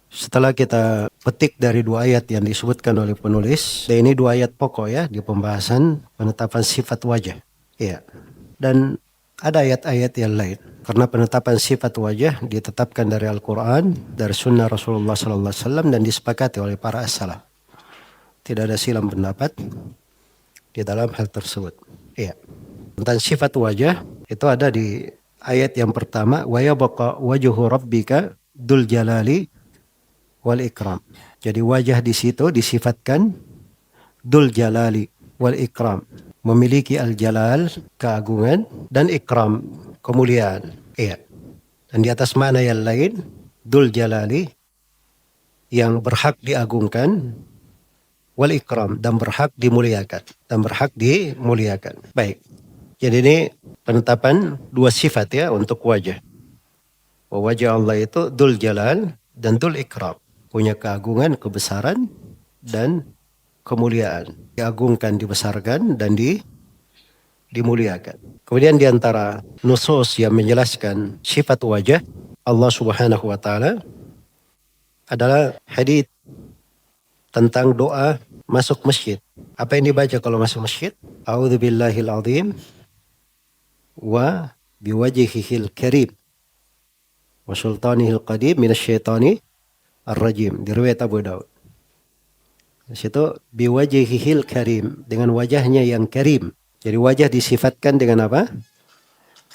Setelah kita petik dari dua ayat yang disebutkan oleh penulis, dan ini dua ayat pokok ya di pembahasan penetapan sifat wajah. Ya. Dan ada ayat-ayat yang lain. Karena penetapan sifat wajah ditetapkan dari Al-Quran, dari Sunnah Rasulullah SAW dan disepakati oleh para as-salaf. Tidak ada silam pendapat di dalam hal tersebut. Iya. Tentang sifat wajah itu ada di ayat yang pertama, wa yabqa wajhu rabbika dzul jalali wal ikram. Jadi wajah di situ disifatkan dzul jalali wal ikram, memiliki al-jalal, keagungan, dan ikram, kemuliaan. Iya. Dan di atas mana yang lain, dzul jalali, yang berhak diagungkan, wal ikram, dan berhak dimuliakan. Baik. Jadi ini penetapan dua sifat ya untuk wajah. Wajah Allah itu dzul jalal dan dzul ikram. Punya keagungan, kebesaran, dan kemuliaan. Diagungkan, dibesarkan, dan dimuliakan. Kemudian di antara nusus yang menjelaskan sifat wajah Allah Subhanahu wa taala adalah hadits tentang doa masuk masjid. Apa yang dibaca kalau masuk masjid? A'udzubillahil azim wa biwajhihil karim wa sultanihil qadim minasyaitani ar-rajim. Di riwayat Abu Daud. Di situ biwajhihil karim, dengan wajahnya yang karim. Jadi wajah disifatkan dengan apa?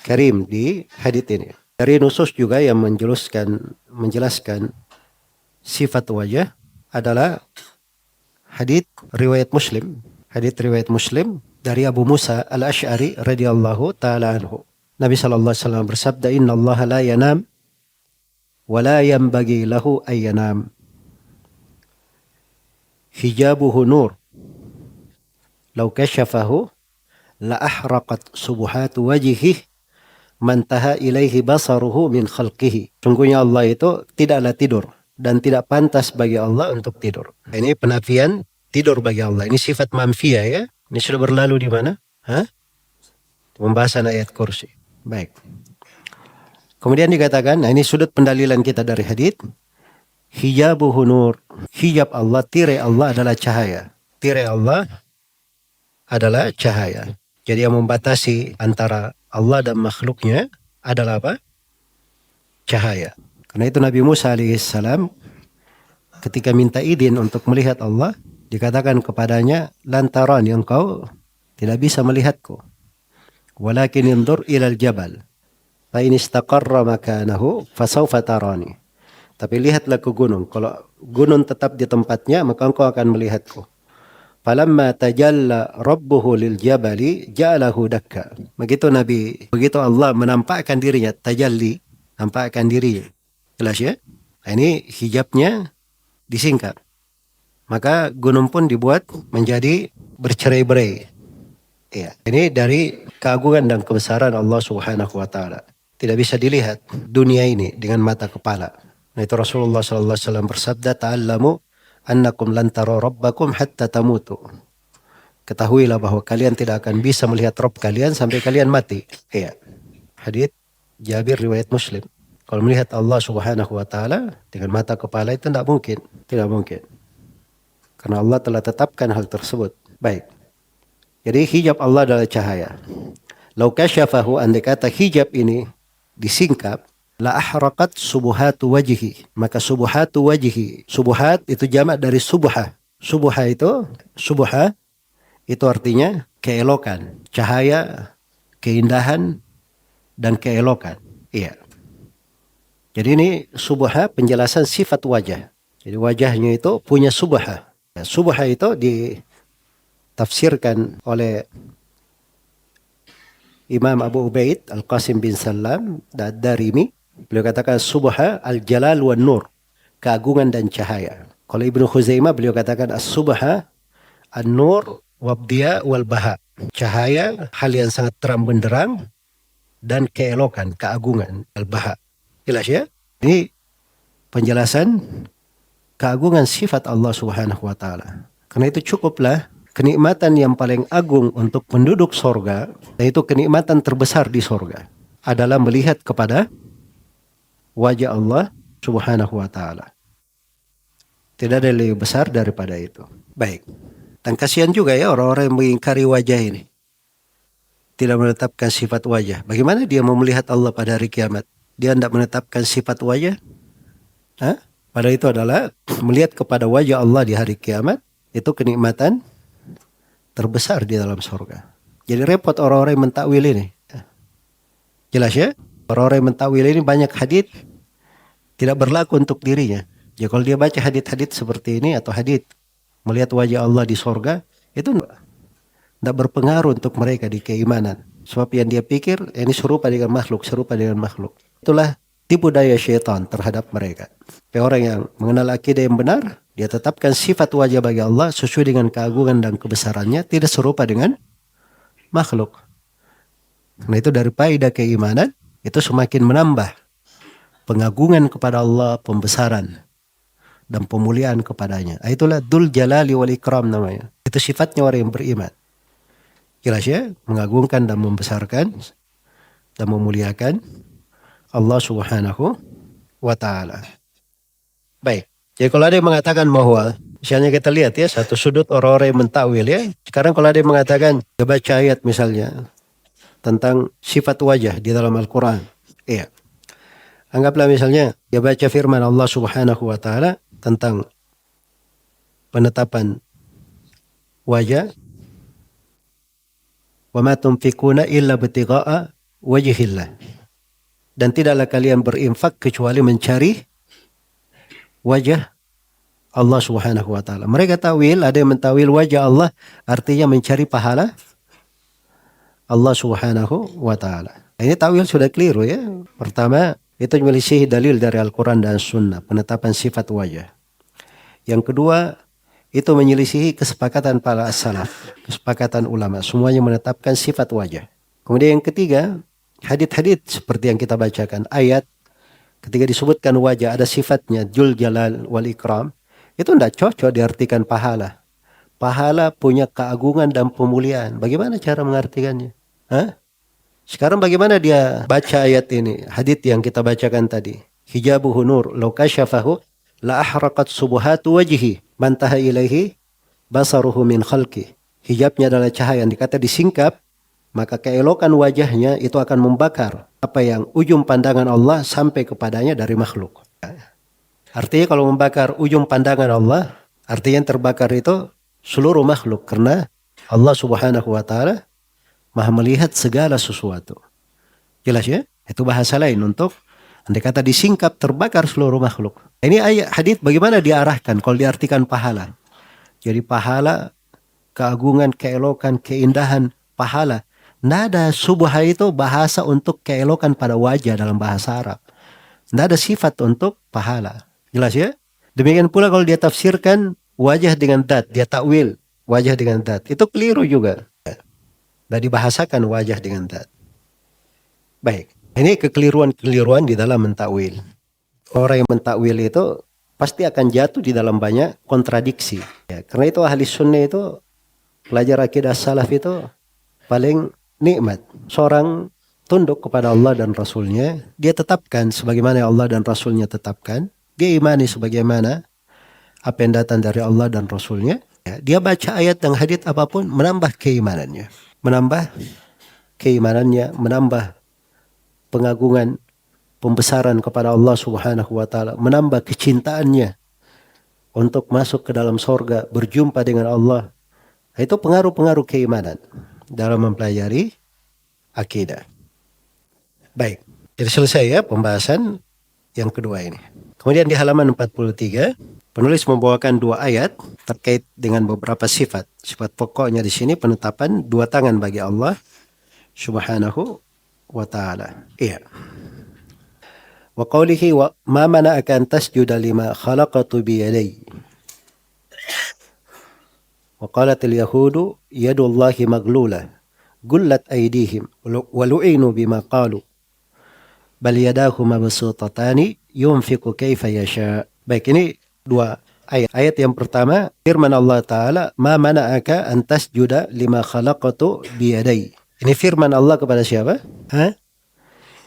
Karim di hadits ini. Dari nusus juga yang menjelaskan sifat wajah adalah hadits riwayat Muslim. Hadits riwayat Muslim dari Abu Musa al-Ash'ari radhiyallahu ta'ala anhu. Nabi sallallahu alaihi wasallam bersabda, "Inna Allah la yanam wa la yanbaghi lahu ay yanam. Hijabuhu nur. Law kashafahu la ahraqat subuhatu wajhihi mantaha ilaihi basaruhu min khalqihi." Sungguhnya Allah itu tidaklah tidur dan tidak pantas bagi Allah untuk tidur. Ini penafian tidur bagi Allah. Ini sifat manfiyah ya. Ini sudah berlalu di mana? Pembahasan ayat kursi. Baik. Kemudian dikatakan, nah ini sudut pendalilan kita dari hadits. Hijabuhu nur. Hijab Allah, tirai Allah adalah cahaya. Tirai Allah adalah cahaya. Jadi yang membatasi antara Allah dan makhluknya adalah apa? Cahaya. Karena itu Nabi Musa alaihissalam ketika minta izin untuk melihat Allah, dikatakan kepadanya, lantaran yang kau tidak bisa melihatku. Walakin indur ilal jabal. Fa in istaqarra makanahu fasawfa tarani. Tapi lihatlah ke gunung. Kalau gunung tetap di tempatnya, maka engkau akan melihatku. Falamma tajalla rabbuhu lil jabali ja'alahu dakka. Begitu Allah menampakkan dirinya, tajalli, nampakkan dirinya. Jelas ya? Ini hijabnya disingkat. Maka gunung pun dibuat menjadi bercerai-berai. Ya, ini dari keagungan dan kebesaran Allah Subhanahu wa taala. Tidak bisa dilihat dunia ini dengan mata kepala. Nah, itu Rasulullah sallallahu alaihi wasallam bersabda, "Ta'allamu annakum lan tara rabbakum hatta tamutu." Ketahuilah bahwa kalian tidak akan bisa melihat Rabb kalian sampai kalian mati. Ya. Hadits Jabir riwayat Muslim. Kalau melihat Allah Subhanahu wa taala dengan mata kepala itu tidak mungkin, tidak mungkin. Karena Allah telah tetapkan hal tersebut. Baik. Jadi hijab Allah adalah cahaya. Lau kasyafahu, andai kata hijab ini disingkap, la ahraqat subuhatu wajhi. Maka subuhatu wajhi. Subuhat itu jamak dari subha. Subha itu artinya keelokan, cahaya, keindahan, dan keelokan. Iya. Jadi ini subha penjelasan sifat wajah. Jadi wajahnya itu punya subha. Subha itu ditafsirkan oleh Imam Abu Ubaid Al-Qasim bin Salam dan Darimi. Beliau katakan subha al-jalal wa nur, keagungan dan cahaya. Kalau Ibnu Khuzaimah beliau katakan as-subha an-nur wabdiya wal baha, cahaya, hal yang sangat terang benderang, dan keelokan, keagungan, al-baha. Jelas ya? Ini penjelasan keagungan sifat Allah Subhanahu wa taala. Karena itu cukuplah kenikmatan yang paling agung untuk penduduk sorga, yaitu kenikmatan terbesar di sorga, adalah melihat kepada wajah Allah Subhanahu wa taala. Tidak ada yang lebih besar daripada itu. Baik. Dan kasihan juga ya orang-orang yang mengingkari wajah ini. Tidak menetapkan sifat wajah. Bagaimana dia mau melihat Allah pada hari kiamat? Dia tidak menetapkan sifat wajah? Hah? Padahal itu adalah melihat kepada wajah Allah di hari kiamat. Itu kenikmatan terbesar di dalam surga. Jadi repot orang-orang yang mentakwil ini. Jelas ya? Orang-orang yang mentakwil ini banyak hadits tidak berlaku untuk dirinya. Ya kalau dia baca hadits-hadits seperti ini atau hadits melihat wajah Allah di surga, itu tidak berpengaruh untuk mereka di keimanan. Sebab yang dia pikir ini serupa dengan makhluk, serupa dengan makhluk. Itulah tipu daya syaitan terhadap mereka. Tapi orang yang mengenal akidah yang benar, dia tetapkan sifat wajah bagi Allah sesuai dengan keagungan dan kebesarannya, tidak serupa dengan makhluk. Nah itu dari faedah keimanan, itu semakin menambah pengagungan kepada Allah, pembesaran dan pemuliaan kepadanya. Itulah Dzul Jalali wal Ikram namanya. Itu sifatnya orang yang beriman. Jelas ya, mengagungkan dan membesarkan dan memuliakan Allah Subhanahu wa taala. Baik. Jadi kalau ada yang mengatakan bahwa misalnya kita lihat ya satu sudut orang-orang yang mentakwil ya. Sekarang kalau ada yang mengatakan dia baca ayat misalnya tentang sifat wajah di dalam Al-Qur'an. Iya. Anggaplah misalnya dia baca firman Allah Subhanahu wa taala tentang penetapan wajah. Wa ma tunfiquna illa ibtigha'a wajhillah. Dan tidaklah kalian berinfak kecuali mencari wajah Allah Subhanahu wa taala. Mereka tawil, ada yang mentawil wajah Allah artinya mencari pahala Allah Subhanahu wa taala. Ini tawil sudah keliru ya. Pertama, itu menyelisih dalil dari Al-Quran dan Sunnah, penetapan sifat wajah. Yang kedua, itu menyelisihi kesepakatan para as-salaf, kesepakatan ulama, semuanya menetapkan sifat wajah. Kemudian yang ketiga, hadits-hadits seperti yang kita bacakan, ayat ketika disebutkan wajah ada sifatnya Dzul Jalal wal Ikram, itu tidak cocok diartikan pahala. Pahala punya keagungan dan pemuliaan. Bagaimana cara mengartikannya? Hah? Sekarang bagaimana dia baca ayat ini, hadits yang kita bacakan tadi. Hijabuhu nur, law kasyafahu la ahraqat subuhatu wajhi, mantaha ilaihi basaruhu min khalqi. Hijabnya adalah cahaya yang dikata disingkap, maka keelokan wajahnya itu akan membakar apa yang ujung pandangan Allah sampai kepadanya dari makhluk. Artinya kalau membakar ujung pandangan Allah, artinya yang terbakar itu seluruh makhluk. Karena Allah Subhanahu wa ta'ala Maha melihat segala sesuatu. Jelas ya? Itu bahasa lain untuk andai kata disingkap terbakar seluruh makhluk. Ini ayat hadits bagaimana diarahkan kalau diartikan pahala. Jadi pahala, keagungan, keelokan, keindahan, pahala. Nada subha itu bahasa untuk keelokan pada wajah dalam bahasa Arab. Nada sifat untuk pahala. Jelas ya? Demikian pula kalau dia tafsirkan wajah dengan dat, dia takwil wajah dengan dat. Itu keliru juga. Dan dibahasakan wajah dengan dat. Baik. Ini kekeliruan-kekeliruan di dalam mentakwil. Orang yang mentakwil itu pasti akan jatuh di dalam banyak kontradiksi. Ya, karena itu ahli sunnah itu, pelajar akidah salaf itu paling nikmat. Seorang tunduk kepada Allah dan Rasulnya, dia tetapkan sebagaimana Allah dan Rasulnya tetapkan. Dia imani sebagaimana apa yang datang dari Allah dan Rasulnya. Ya, dia baca ayat dan hadits apapun, menambah keimanannya. Menambah keimanannya, menambah pengagungan, pembesaran kepada Allah Subhanahu wa ta'ala, menambah kecintaannya untuk masuk ke dalam sorga, berjumpa dengan Allah. Itu pengaruh-pengaruh keimanan dalam mempelajari akidah. Baik, jadi selesai ya pembahasan yang kedua ini. Kemudian di halaman 43, penulis membawakan dua ayat terkait dengan beberapa sifat. Sifat pokoknya di sini penetapan dua tangan bagi Allah Subhanahu wa ta'ala. Iya. Wa qawlihi wa ma mana'aka an tasjuda lima khalaqatu bi yaday. Wa qalat al-yahudu yadullahi maglula gullat aydihim wa lu'inu bima qalu bal yadahu mabsutatani yunfiqu kaifa yasha. Baik, ini dua ayat. Ayat yang pertama firman Allah Ta'ala, ma mana'aka an tasjuda lima khalaqatu bi yaday. Ini firman Allah kepada siapa?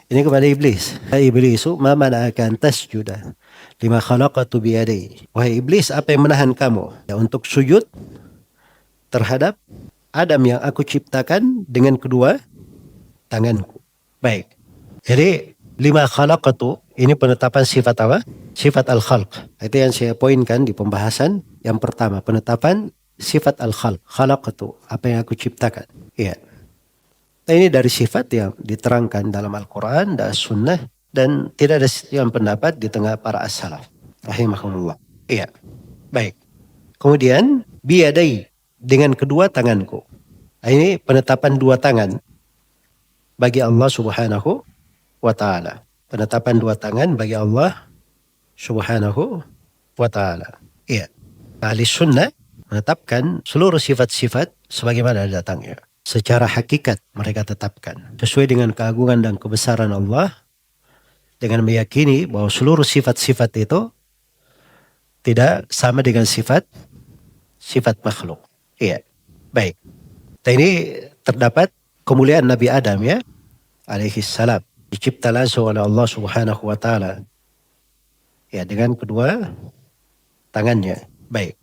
Ini kepada iblis. Ya iblisu ma mana'aka an tasjuda lima khalaqatu biyadai. Wahai iblis, apa yang menahan kamu ya untuk sujud terhadap Adam yang aku ciptakan dengan kedua tanganku. Baik. Jadi lima khalaqatu ini penetapan sifat apa? Sifat al-khalq. Itu yang saya poinkan di pembahasan yang pertama, penetapan sifat al-khalq. Khalaqatu, apa yang aku ciptakan. Iya. Nah, ini dari sifat yang diterangkan dalam Al-Quran dan Sunnah, dan tidak ada yang pendapat di tengah para as-salaf rahimahumullah. Iya. Baik. Kemudian biyadai, dengan kedua tanganku. Nah, ini penetapan dua tangan bagi Allah Subhanahu wa ta'ala. Penetapan dua tangan bagi Allah Subhanahu wa ta'ala. Iya. Ahli sunnah menetapkan seluruh sifat-sifat sebagaimana datangnya. Secara hakikat mereka tetapkan. Sesuai dengan keagungan dan kebesaran Allah. Dengan meyakini bahwa seluruh sifat-sifat itu tidak sama dengan sifat makhluk. Iya. Baik. Dan ini terdapat kemuliaan Nabi Adam ya. Alaihi salam. Dicipta langsung oleh Allah Subhanahu wa ta'ala. Ya, dengan kedua tangannya. Baik.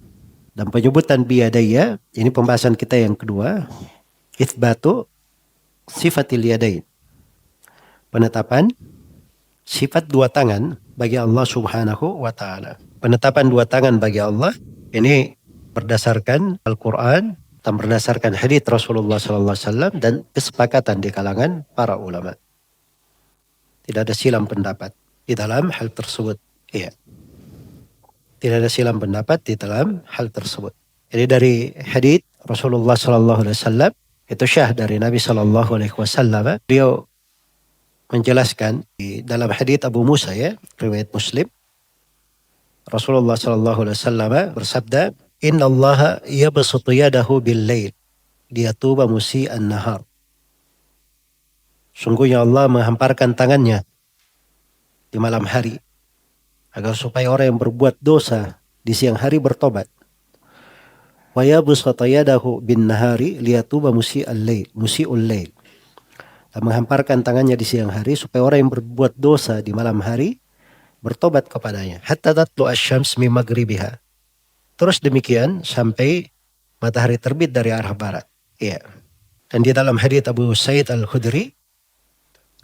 Dan penyebutan biyadaya, ini pembahasan kita yang kedua. Itsbatu sifatil yadain. Penetapan sifat dua tangan bagi Allah Subhanahu wa ta'ala. Penetapan dua tangan bagi Allah ini berdasarkan Al-Quran dan berdasarkan hadits Rasulullah SAW dan kesepakatan di kalangan para ulama. Tidak ada silang pendapat di dalam hal tersebut. Iya. Tidak ada silang pendapat di dalam hal tersebut. Jadi dari hadits Rasulullah SAW itu syah dari Nabi SAW. Beliau menjelaskan di dalam hadits Abu Musa ya, riwayat Muslim. Rasulullah SAW bersabda, Inna Allah yabsutu yadahu bil lail liyatuba musi'an nahar. Sungguhnya Allah menghamparkan tangannya di malam hari agar supaya orang yang berbuat dosa di siang hari bertobat. Wa yabsutu yadahu bin nahari liyatuba musi'ul lail. Dan menghamparkan tangannya di siang hari supaya orang yang berbuat dosa di malam hari bertobat kepadanya. Hatta tatlu asy-syams min maghribiha. Terus demikian sampai matahari terbit dari arah barat. Iya. Dan di dalam hadits Abu Sa'id Al-Khudri,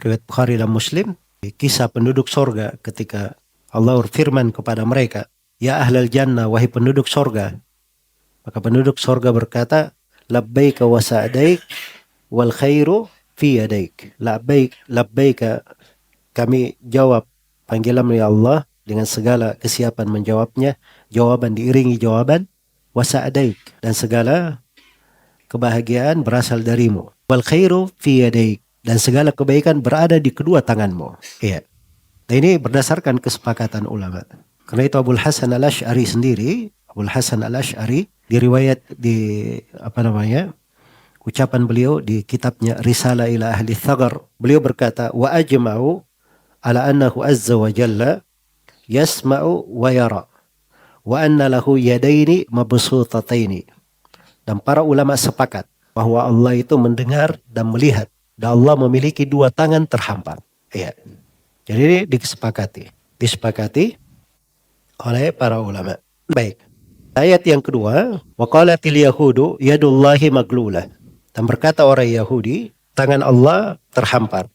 riwayat Bukhari dan Muslim, kisah penduduk sorga ketika Allah berfirman kepada mereka, Ya ahlal jannah, wahai penduduk sorga. Maka penduduk sorga berkata, Labbaika wa sa'daik wal khairu fi yadaik. Labbaika, kami jawab panggilan ya Allah dengan segala kesiapan menjawabnya. Jawaban diiringi jawaban, wa sa'daik, dan segala kebahagiaan berasal darimu. Wal khairu fi yadaik, dan segala kebaikan berada di kedua tanganmu. Iya. Nah, ini berdasarkan kesepakatan ulama. Karena itu Abul Hasan Al-Asy'ari sendiri, Abul Hasan Al-Asy'ari diriwayat di ucapan beliau di kitabnya Risalah ila Ahli Thagar. Beliau berkata, wa ajma'u ala annahu azza wa jalla yasma'u wa yara wa anna lahu yadaini mabsutataini. Dan para ulama sepakat bahwa Allah itu mendengar dan melihat. Dan Allah memiliki dua tangan terhampar. Ya. Jadi disepakati oleh para ulama. Baik. Ayat yang kedua, wa qalatil yahudu yadullahi maglulah. Dan berkata orang Yahudi, tangan Allah terhampar.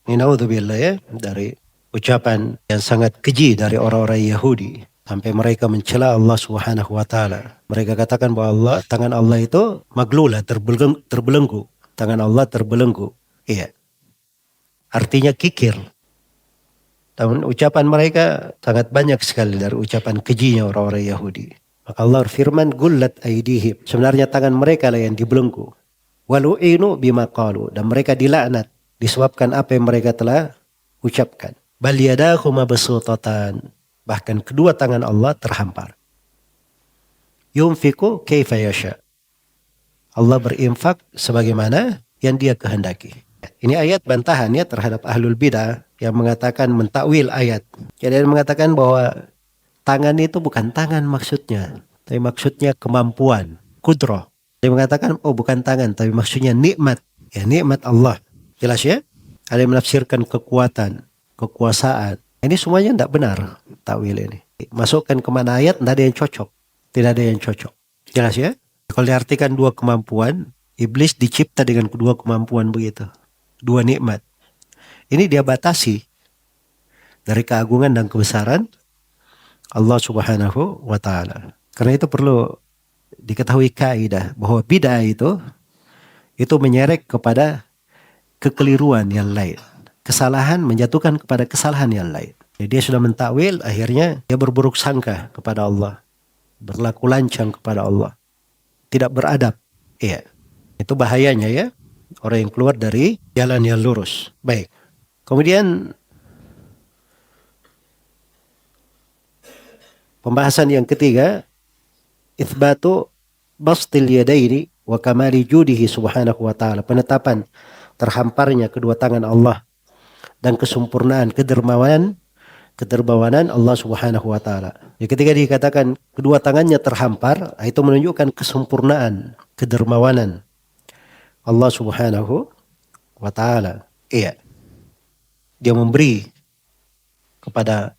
Ini naudzubillah ya, dari ucapan yang sangat keji dari orang-orang Yahudi. Sampai mereka mencela Allah Subhanahu wa ta'ala. Mereka katakan bahwa tangan Allah itu maglulah, terbelenggu. Tangan Allah terbelenggu. Iya. Artinya kikir. Dan ucapan mereka sangat banyak sekali dari ucapan kejinya orang-orang Yahudi. Maka Allah firman, gullat aidihim. Sebenarnya tangan mereka lah yang dibelenggu. Walu'inu bima qalu. Dan mereka dilaknat disebabkan apa yang mereka telah ucapkan. Bal yadahu mabsutatan. Bahkan kedua tangan Allah terhampar. Yunfiku kaifa yasha. Allah berinfak sebagaimana yang dia kehendaki. Ini ayat bantahan ya terhadap ahlul bidah yang mengatakan mentakwil ayat. Jadi mengatakan bahwa tangan itu bukan tangan maksudnya, tapi maksudnya kemampuan, kudrah. Dia mengatakan oh bukan tangan, tapi maksudnya nikmat. Ya nikmat Allah. Jelas ya? Ada yang menafsirkan kekuatan, kekuasaan. Ini semuanya tidak benar takwil ini. Masukkan ke mana ayat, tidak ada yang cocok. Tidak ada yang cocok. Jelas ya? Kalau diartikan dua kemampuan, iblis dicipta dengan kedua kemampuan begitu. Dua nikmat. Ini dia batasi dari keagungan dan kebesaran Allah Subhanahu wa Ta'ala. Karena itu perlu diketahui kaidah bahwa bid'ah itu menyeret kepada kekeliruan yang lain. Kesalahan menjatuhkan kepada kesalahan yang lain. Jadi dia sudah mentakwil, akhirnya dia berburuk sangka kepada Allah. Berlaku lancang kepada Allah. Tidak beradab. Iya. Itu bahayanya ya. Orang yang keluar dari jalan yang lurus. Baik. Kemudian pembahasan yang ketiga, itsbatu bastil yadaini wa kamali judihi subhanahu wa ta'ala. Penetapan terhamparnya kedua tangan Allah dan kesempurnaan kedermawanan Allah Subhanahu wa Ta'ala. Jadi ketika dikatakan kedua tangannya terhampar, itu menunjukkan kesempurnaan, kedermawanan Allah Subhanahu wa Ta'ala. Iya. Dia memberi kepada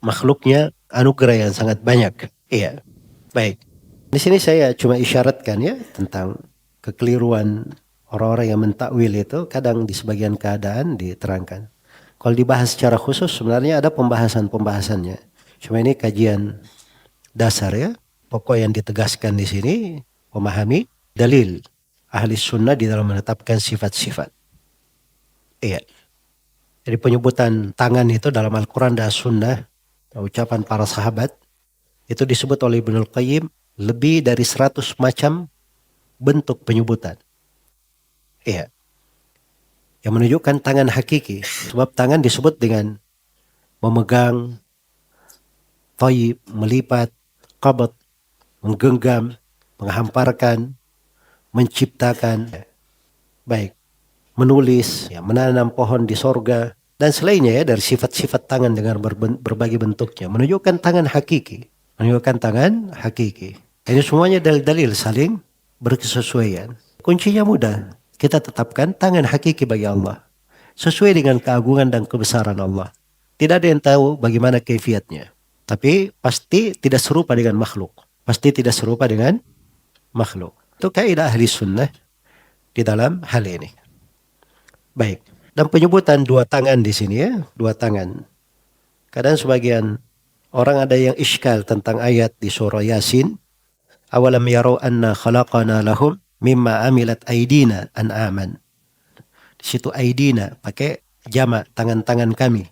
makhluknya anugerah yang sangat banyak. Iya. Baik. Di sini saya cuma isyaratkan ya tentang kekeliruan orang-orang yang mentakwil itu kadang di sebagian keadaan diterangkan. Kalau dibahas secara khusus sebenarnya ada pembahasannya. Cuma ini kajian dasar ya. Pokok yang ditegaskan di sini memahami dalil ahli sunnah di dalam menetapkan sifat-sifat. Iya. Jadi penyebutan tangan itu dalam Al-Quran dan Sunnah, ucapan para sahabat, itu disebut oleh Ibnul Qayyim lebih dari 100 macam bentuk penyebutan. Iya. Yang menunjukkan tangan hakiki. Sebab tangan disebut dengan memegang, thayyib, melipat, qabd, menggenggam, menghamparkan, menciptakan, baik, menulis, ya, menanam pohon di sorga, dan selainnya ya dari sifat-sifat tangan dengan berbagai bentuknya. Menunjukkan tangan hakiki. Menunjukkan tangan hakiki. Ini semuanya dalil-dalil saling berkesesuaian. Kuncinya mudah. Kita tetapkan tangan hakiki bagi Allah. Sesuai dengan keagungan dan kebesaran Allah. Tidak ada yang tahu bagaimana kaifiatnya. Tapi pasti tidak serupa dengan makhluk. Pasti tidak serupa dengan makhluk. Itu kaidah ahli sunnah di dalam hal ini. Baik. Dan penyebutan dua tangan di sini ya. Dua tangan. Kadang sebagian orang ada yang iskal tentang ayat di surah Yasin. Awalam yarau anna khalaqana lahum mimma amilat aidina an'aman. Di situ aidina pakai jamak tangan-tangan kami.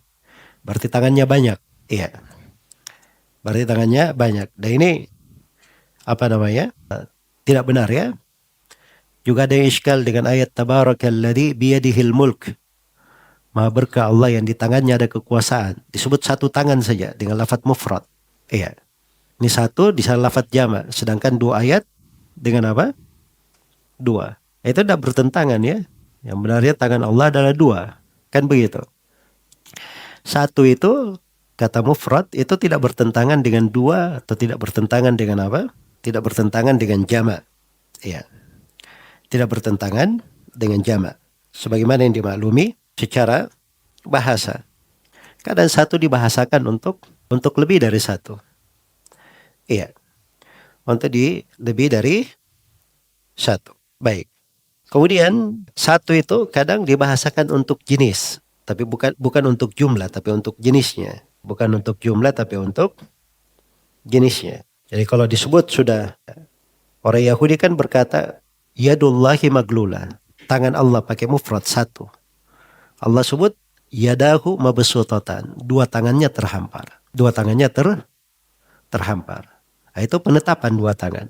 Berarti tangannya banyak. Iya. Berarti tangannya banyak. Dan ini apa namanya? Tidak benar ya. Juga ada yang iskal dengan ayat tabarakalladzi biyadihil mulk. Maha berkah Allah yang di tangannya ada kekuasaan. Disebut satu tangan saja dengan lafaz mufrad. Iya. Ini satu di sana lafaz jamak. Sedangkan dua ayat dengan apa? Dua. Itu tidak bertentangan ya. Yang benarnya tangan Allah adalah dua. Kan begitu. Satu itu kata mufrad itu tidak bertentangan dengan dua atau tidak bertentangan dengan apa? Tidak bertentangan dengan jamak. Ya. Tidak bertentangan dengan jamak. Sebagaimana yang dimaklumi secara bahasa. Kadang satu dibahasakan untuk lebih dari satu. Iya. Untuk lebih dari satu. Baik. Kemudian satu itu kadang dibahasakan untuk jenis, tapi bukan untuk jumlah, tapi untuk jenisnya. Bukan untuk jumlah, tapi untuk jenisnya. Jadi kalau disebut sudah, orang Yahudi kan berkata, yadullahi maglula. Tangan Allah pakai mufrad satu. Allah sebut, yadahu mabsutatan. Dua tangannya terhampar. Dua tangannya terhampar. Nah, itu penetapan dua tangan.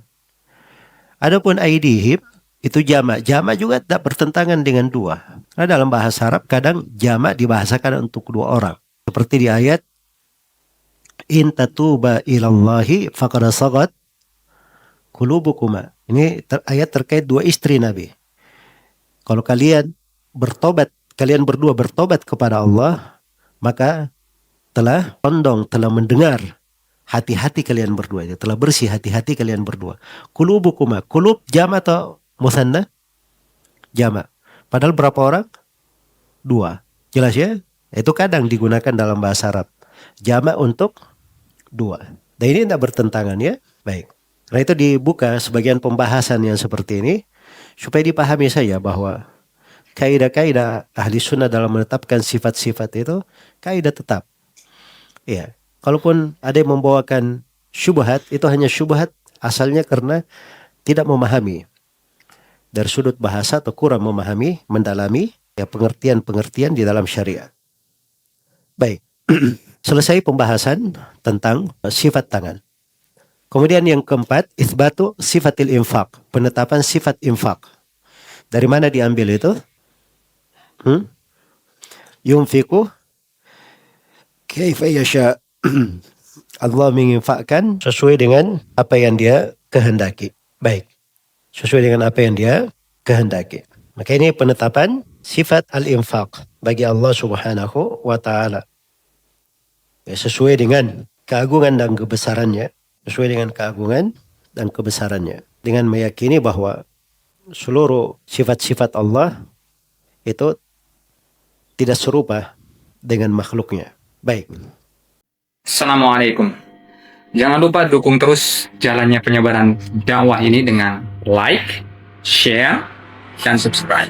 Adapun aidihim, itu jamak. Jamak juga tidak bertentangan dengan dua. Karena dalam bahasa Arab kadang jamak dibahasakan untuk dua orang. Seperti di ayat in tatuba ilallahi faqad sagat qulubukuma. Ini ayat terkait dua istri Nabi. Kalau kalian bertobat, kalian berdua bertobat kepada Allah, maka telah condong, telah mendengar hati-hati kalian berdua. Telah bersih hati-hati kalian berdua. Qulubukuma. Qulub jamak atau musanna? Jamak. Padahal berapa orang? dua. Jelas ya? Itu kadang digunakan dalam bahasa Arab. Jamak untuk dua. Dan ini tidak bertentangan ya. Baik. Karena itu dibuka sebagian pembahasan yang seperti ini. Supaya dipahami saja bahwa kaidah-kaidah ahli sunnah dalam menetapkan sifat-sifat itu kaidah tetap. Ya. Kalaupun ada yang membawakan syubhat, itu hanya syubhat asalnya karena tidak memahami. Dari sudut bahasa atau kurang memahami, mendalami ya pengertian-pengertian di dalam syariat. Baik. Selesai pembahasan tentang sifat tangan. Kemudian yang keempat, itsbatu sifatil infaq, penetapan sifat infak. Dari mana diambil itu? Yunfiqu kaifa yasha. Allah menginfakkan sesuai dengan apa yang dia kehendaki. Baik. Sesuai dengan apa yang dia kehendaki. Maka ini penetapan sifat al-infaq bagi Allah Subhanahu wa taala. Ya, sesuai dengan keagungan dan kebesarannya, sesuai dengan keagungan dan kebesarannya, dengan meyakini bahwa seluruh sifat-sifat Allah itu tidak serupa dengan makhluknya. Baik. Assalamualaikum. Jangan lupa dukung terus jalannya penyebaran dakwah ini dengan like, share, dan subscribe.